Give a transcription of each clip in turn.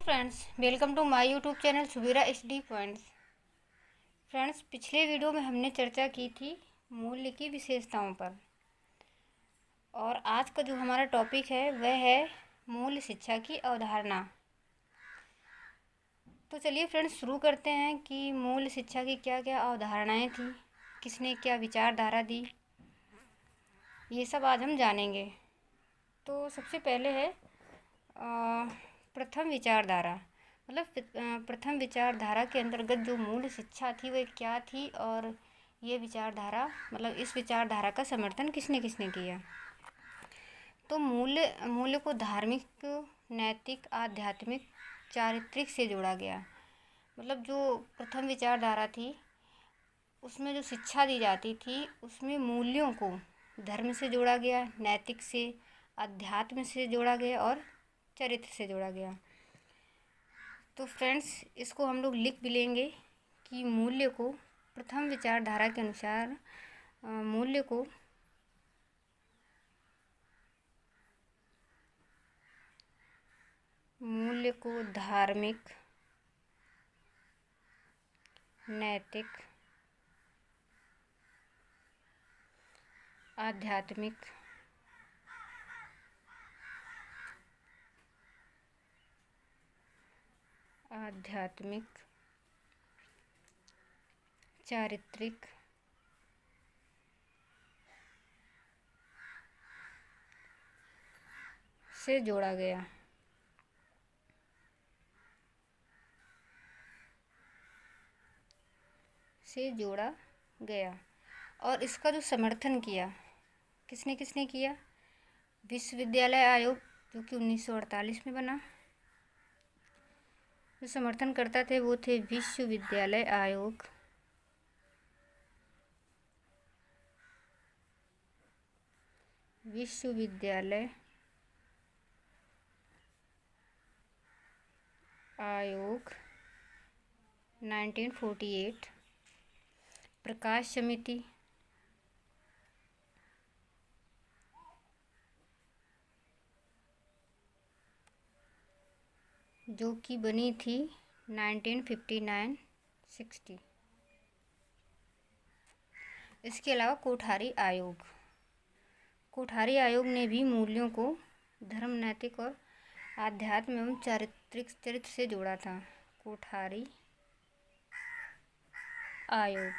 Friends, welcome to my YouTube channel Subira HD points. Friends, पिछले video में हमने चर्चा की थी मूल्य की विशेषताओं पर, और आज का जो हमारा टॉपिक है वह है मूल्य शिक्षा की अवधारणा। तो चलिए फ्रेंड्स, शुरू करते हैं कि मूल्य शिक्षा की क्या क्या अवधारणाएं थी, किसने क्या विचारधारा दी, ये सब आज हम जानेंगे। तो सबसे पहले है प्रथम विचारधारा। मतलब प्रथम विचारधारा के अंतर्गत जो मूल्य शिक्षा थी वह क्या थी, और ये विचारधारा मतलब इस विचारधारा का समर्थन किसने किसने किया। तो मूल्य को धार्मिक, नैतिक, आध्यात्मिक, चारित्रिक से जोड़ा गया। मतलब जो प्रथम विचारधारा थी उसमें जो शिक्षा दी जाती थी उसमें मूल्यों को धर्म से जोड़ा गया, नैतिक से, अध्यात्म से जोड़ा गया और चरित्र से जोड़ा गया। तो फ्रेंड्स, इसको हम लोग लिख भी लेंगे कि मूल्य को प्रथम विचारधारा के अनुसार मूल्य को धार्मिक, नैतिक, आध्यात्मिक, चारित्रिक से जोड़ा गया। और इसका जो समर्थन किया किसने किसने किया? विश्वविद्यालय आयोग, जो कि 1948 में बना। जो समर्थन करता थे वो थे विश्वविद्यालय आयोग, विश्वविद्यालय आयोग 1948। प्रकाश समिति, जो कि बनी थी 1959-60। इसके अलावा कोठारी आयोग ने भी मूल्यों को धर्म, नैतिक और आध्यात्म एवं चरित्र से जोड़ा था। कोठारी आयोग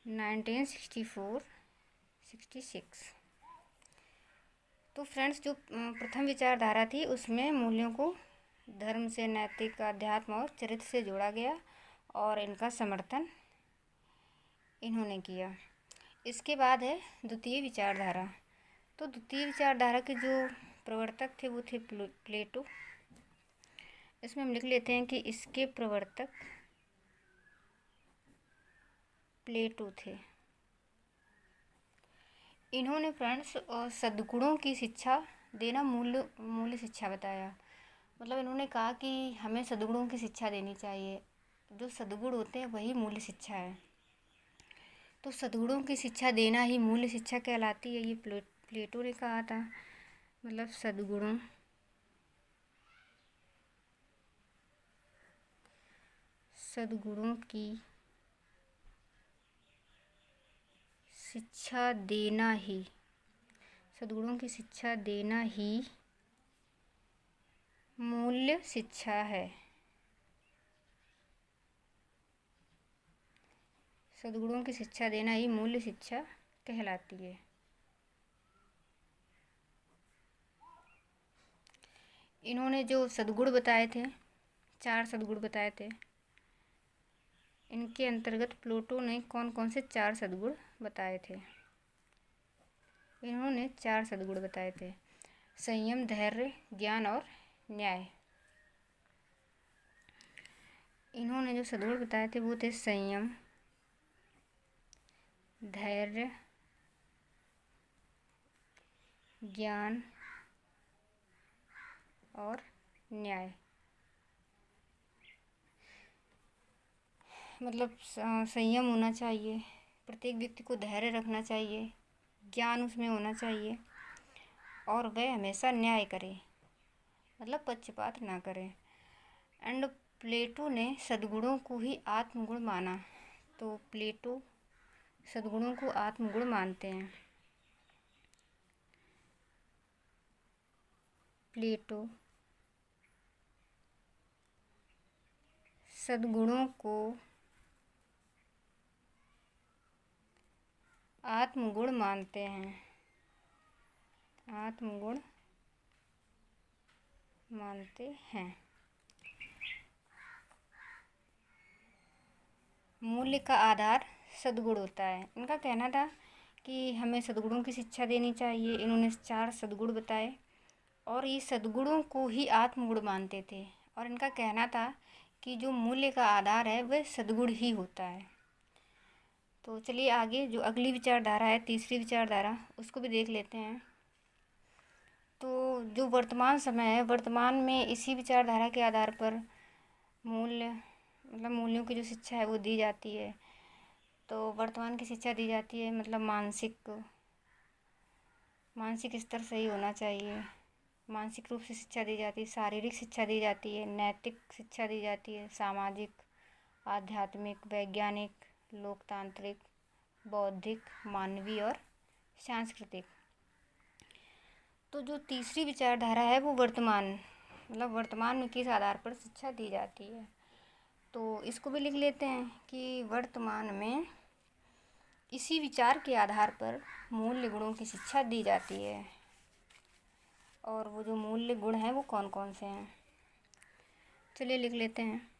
1964-66। तो फ्रेंड्स, जो प्रथम विचारधारा थी उसमें मूल्यों को धर्म से, नैतिक, आध्यात्म और चरित्र से जोड़ा गया, और इनका समर्थन इन्होंने किया। इसके बाद है द्वितीय विचारधारा। तो द्वितीय विचारधारा के जो प्रवर्तक थे वो थे प्लेटो। इसमें हम लिख लेते हैं कि इसके प्रवर्तक प्लेटो थे। इन्होंने फ्रेंड्स सद्गुणों की शिक्षा देना मूल्य शिक्षा बताया। मतलब इन्होंने कहा कि हमें सद्गुणों की शिक्षा देनी चाहिए, जो सद्गुण होते हैं वही मूल्य शिक्षा है। तो सद्गुणों की शिक्षा देना ही मूल्य शिक्षा कहलाती है, ये प्लेटो ने कहा था। मतलब सद्गुणों की शिक्षा देना ही, सद्गुणों की शिक्षा देना ही मूल्य शिक्षा है। सद्गुणों की शिक्षा देना ही मूल्य शिक्षा कहलाती है। इन्होंने जो सद्गुण बताए थे, 4 सद्गुण बताए थे, इनके अंतर्गत प्लेटो ने कौन कौन से 4 सद्गुण बताए थे? इन्होंने 4 सद्गुण बताए थे: संयम, धैर्य, ज्ञान और न्याय। इन्होंने जो सद्गुण बताए थे वो थे संयम, धैर्य, ज्ञान और न्याय। मतलब संयम होना चाहिए, प्रत्येक व्यक्ति को धैर्य रखना चाहिए, ज्ञान उसमें होना चाहिए, और वह हमेशा न्याय करे, मतलब पक्षपात ना करे। एंड प्लेटो ने सद्गुणों को ही आत्मगुण माना। तो प्लेटो सद्गुणों को आत्मगुण मानते हैं। प्लेटो सद्गुणों को आत्मगुण मानते हैं, आत्मगुण मानते हैं। मूल्य का आधार सद्गुण होता है। इनका कहना था कि हमें सद्गुणों की शिक्षा देनी चाहिए। इन्होंने 4 सद्गुण बताए और ये सद्गुणों को ही आत्मगुण मानते थे। और इनका कहना था कि जो मूल्य का आधार है वह सद्गुण ही होता है। तो चलिए आगे जो अगली विचारधारा है, तीसरी विचारधारा, उसको भी देख लेते हैं। तो जो वर्तमान समय है, वर्तमान में इसी विचारधारा के आधार पर मूल्य, मतलब मूल्यों की जो शिक्षा है वो दी जाती है। तो वर्तमान की शिक्षा दी जाती है, मतलब मानसिक स्तर सही होना चाहिए, मानसिक रूप से शिक्षा दी जाती है, शारीरिक शिक्षा दी जाती है, नैतिक शिक्षा दी जाती है, सामाजिक, आध्यात्मिक, वैज्ञानिक, लोकतांत्रिक, बौद्धिक, मानवीय और सांस्कृतिक। तो जो तीसरी विचारधारा है वो वर्तमान में किस आधार पर शिक्षा दी जाती है। तो इसको भी लिख लेते हैं कि वर्तमान में इसी विचार के आधार पर मूल्य गुणों की शिक्षा दी जाती है। और वो जो मूल्य गुण हैं वो कौन कौन से हैं, चलिए लिख लेते हैं।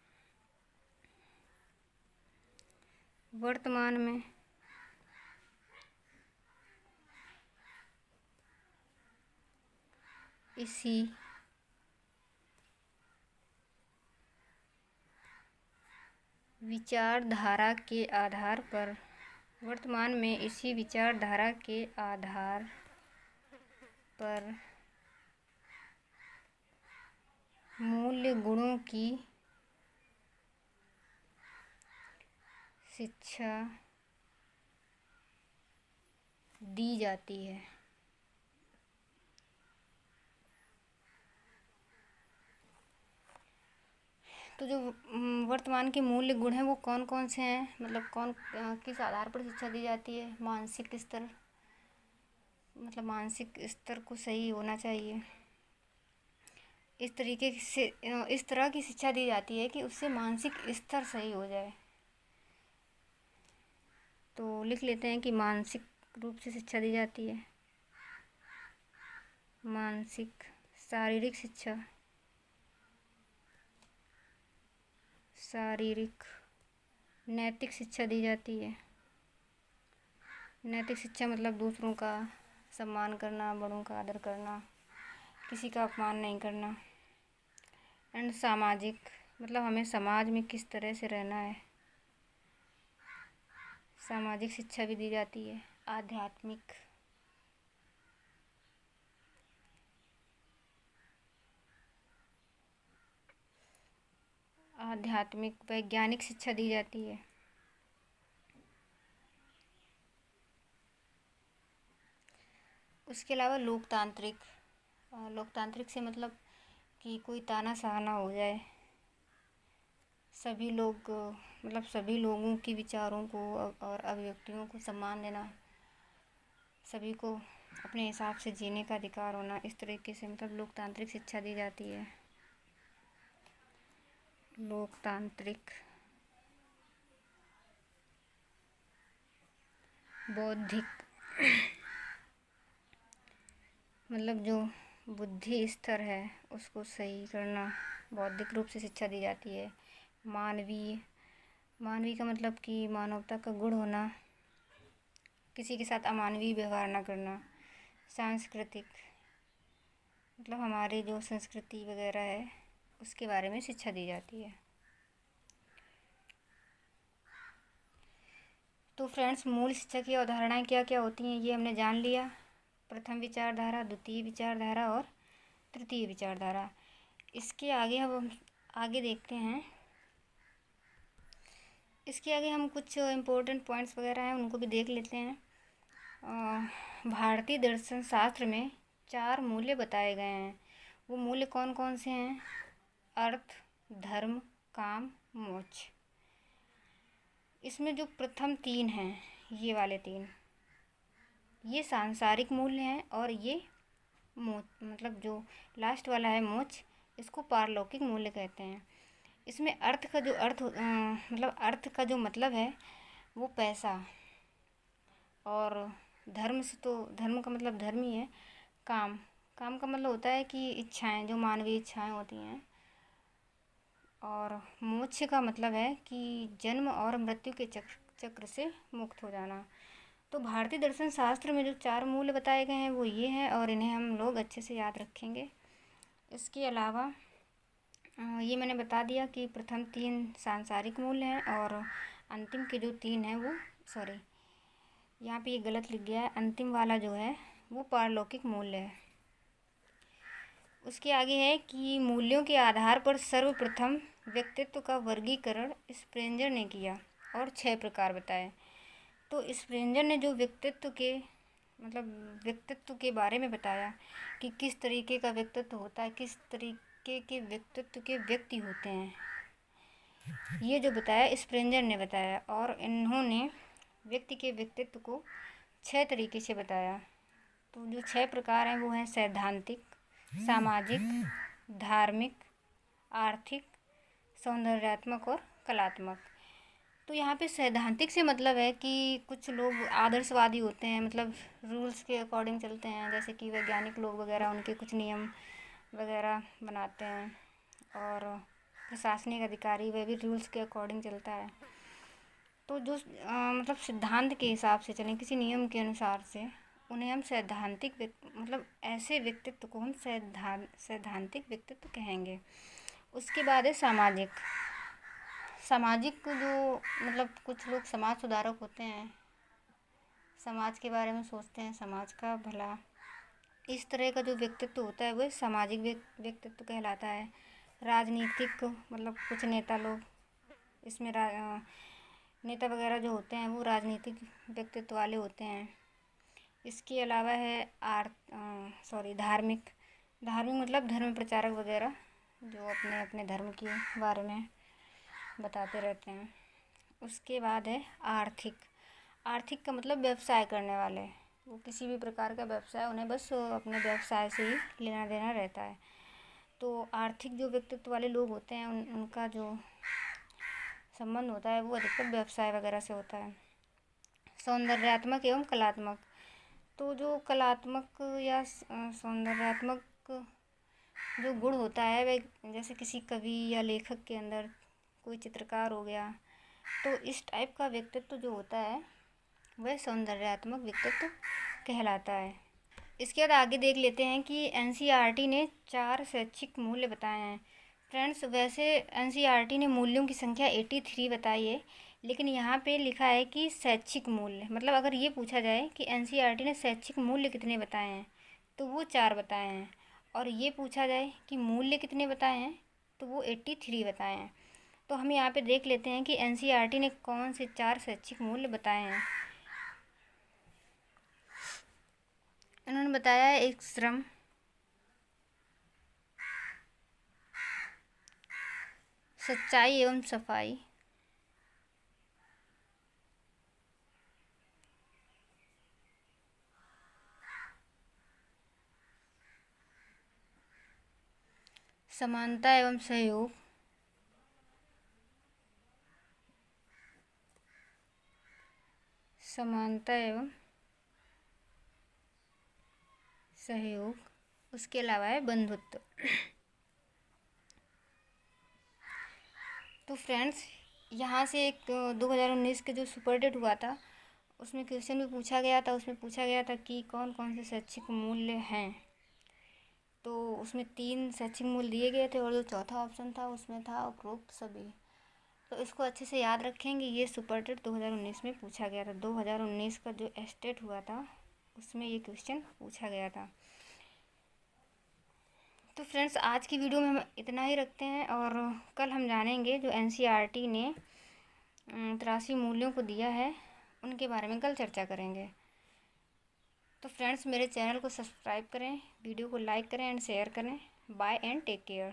वर्तमान में इसी विचारधारा के आधार पर मूल्य गुणों की शिक्षा दी जाती है। तो जो वर्तमान के मूल्य गुण हैं वो कौन कौन से हैं, मतलब किस आधार पर शिक्षा दी जाती है। मानसिक स्तर को सही होना चाहिए। इस तरह की शिक्षा दी जाती है कि उससे मानसिक स्तर सही हो जाए। तो लिख लेते हैं कि मानसिक रूप से शिक्षा दी जाती है। मानसिक, शारीरिक शिक्षा, नैतिक शिक्षा दी जाती है। नैतिक शिक्षा मतलब दूसरों का सम्मान करना, बड़ों का आदर करना, किसी का अपमान नहीं करना। एंड सामाजिक, मतलब हमें समाज में किस तरह से रहना है, सामाजिक शिक्षा भी दी जाती है। आध्यात्मिक, वैज्ञानिक शिक्षा दी जाती है। उसके अलावा लोकतांत्रिक से मतलब कि कोई तानाशाह ना हो जाए, सभी लोगों की विचारों को और अभिव्यक्तियों को सम्मान देना, सभी को अपने हिसाब से जीने का अधिकार होना, इस तरीके से मतलब लोकतांत्रिक शिक्षा दी जाती है। लोकतांत्रिक, बौद्धिक, मतलब जो बुद्धि स्तर है उसको सही करना, बौद्धिक रूप से शिक्षा दी जाती है। मानवीय का मतलब कि मानवता का गुण होना, किसी के साथ अमानवीय व्यवहार ना करना। सांस्कृतिक, मतलब हमारी जो संस्कृति वगैरह है उसके बारे में शिक्षा दी जाती है। तो फ्रेंड्स, मूल शिक्षा की अवधारणाएं क्या क्या होती हैं ये हमने जान लिया। प्रथम विचारधारा, द्वितीय विचारधारा और तृतीय विचारधारा। इसके आगे हम देखते हैं। इसके आगे हम कुछ इम्पोर्टेंट पॉइंट्स वगैरह हैं उनको भी देख लेते हैं। भारतीय दर्शन शास्त्र में 4 मूल्य बताए गए हैं। वो मूल्य कौन कौन से हैं? अर्थ, धर्म, काम, मोक्ष। इसमें जो प्रथम 3 हैं, ये वाले 3, ये सांसारिक मूल्य हैं, और ये मतलब जो लास्ट वाला है मोक्ष, इसको पारलौकिक मूल्य कहते हैं। इसमें अर्थ का जो मतलब अर्थ का जो मतलब है वो पैसा, और धर्म से तो धर्म का मतलब धर्म ही है। काम का मतलब होता है कि इच्छाएं, जो मानवीय इच्छाएं होती हैं। और मोक्ष का मतलब है कि जन्म और मृत्यु के चक्र से मुक्त हो जाना। तो भारतीय दर्शन शास्त्र में जो 4 मूल्य बताए गए हैं वो ये हैं, और इन्हें हम लोग अच्छे से याद रखेंगे। इसके अलावा ये मैंने बता दिया कि प्रथम 3 सांसारिक मूल्य हैं, और अंतिम के जो 3 हैं वो यहाँ पे ये गलत लिख गया है, अंतिम वाला जो है वो पारलौकिक मूल्य है। उसके आगे है कि मूल्यों के आधार पर सर्वप्रथम व्यक्तित्व का वर्गीकरण स्प्रेंजर ने किया और 6 प्रकार बताए। तो स्प्रेंजर ने जो व्यक्तित्व के बारे में बताया कि किस तरीके का व्यक्तित्व होता है, किस तरीके के व्यक्तित्व के व्यक्ति होते हैं, ये जो बताया स्प्रेंजर ने बताया। और इन्होंने व्यक्ति के व्यक्तित्व को 6 तरीके से बताया। तो जो 6 प्रकार हैं वो हैं सैद्धांतिक, सामाजिक, धार्मिक, आर्थिक, सौंदर्यात्मक और कलात्मक। तो यहाँ पे सैद्धांतिक से मतलब है कि कुछ लोग आदर्शवादी होते हैं, मतलब रूल्स के अकॉर्डिंग चलते हैं, जैसे कि वैज्ञानिक लोग वगैरह उनके कुछ नियम वगैरह बनाते हैं, और प्रशासनिक अधिकारी वह भी रूल्स के अकॉर्डिंग चलता है। तो जो मतलब सिद्धांत के हिसाब से चलें, किसी नियम के अनुसार से, उन्हें हम सैद्धांतिक मतलब ऐसे व्यक्तित्व को हम सैद्धांतिक व्यक्तित्व कहेंगे। उसके बाद है सामाजिक। जो मतलब कुछ लोग समाज सुधारक होते हैं, समाज के बारे में सोचते हैं, समाज का भला, इस तरह का जो व्यक्तित्व होता है वह सामाजिक व्यक्तित्व कहलाता है। राजनीतिक मतलब कुछ नेता लोग, इसमें नेता वगैरह जो होते हैं वो राजनीतिक व्यक्तित्व वाले होते हैं। इसके अलावा है धार्मिक मतलब धर्म प्रचारक वगैरह, जो अपने अपने धर्म के बारे में बताते रहते हैं। उसके बाद है आर्थिक का मतलब व्यवसाय करने वाले, वो किसी भी प्रकार का व्यवसाय, उन्हें बस अपने व्यवसाय से ही लेना देना रहता है। तो आर्थिक जो व्यक्तित्व वाले लोग होते हैं उनका जो संबंध होता है वो अधिकतर व्यवसाय वगैरह से होता है। सौंदर्यात्मक एवं कलात्मक। तो जो कलात्मक या सौंदर्यात्मक जो गुण होता है वह, जैसे किसी कवि या लेखक के अंदर कोई चित्रकार हो गया, तो इस टाइप का व्यक्तित्व जो होता है वह सौंदर्यात्मक व्यक्तित्व कहलाता है। इसके बाद आगे देख लेते हैं कि एनसीईआरटी ने 4 शैक्षिक मूल्य बताए हैं। फ्रेंड्स, वैसे एनसीईआरटी ने मूल्यों की संख्या 83 बताई है, लेकिन यहाँ पे लिखा है कि शैक्षिक मूल्य, मतलब अगर ये पूछा जाए कि एनसीईआरटी ने शैक्षिक मूल्य कितने बताए हैं तो वो 4 बताए हैं, और ये पूछा जाए कि मूल्य कितने बताए हैं तो वो 83 बताए हैं। तो हम यहाँ पे देख लेते हैं कि एनसीईआरटी ने कौन से 4 शैक्षिक मूल्य बताए हैं। उन्होंने बताया है एक श्रम, सच्चाई एवं सफाई, समानता एवं सहयोग, उसके अलावा है बंधुत्व। तो फ्रेंड्स, यहाँ से एक 2019 के जो सुपर डेट हुआ था उसमें क्वेश्चन भी पूछा गया था। उसमें पूछा गया था कि कौन कौन से शैक्षिक मूल्य हैं। तो उसमें 3 शैक्षिक मूल्य दिए गए थे, और जो चौथा ऑप्शन था उसमें था उपरोक्त सभी। तो इसको अच्छे से याद रखेंगे। ये सुपर डेट 2019 में पूछा गया था। 2019 का जो स्टेट हुआ था उसमें ये क्वेश्चन पूछा गया था। तो फ्रेंड्स, आज की वीडियो में हम इतना ही रखते हैं, और कल हम जानेंगे जो एनसीईआरटी ने 83 मूल्यों को दिया है उनके बारे में कल चर्चा करेंगे। तो फ्रेंड्स मेरे चैनल को सब्सक्राइब करें, वीडियो को लाइक करें एंड शेयर करें। Bye and take care.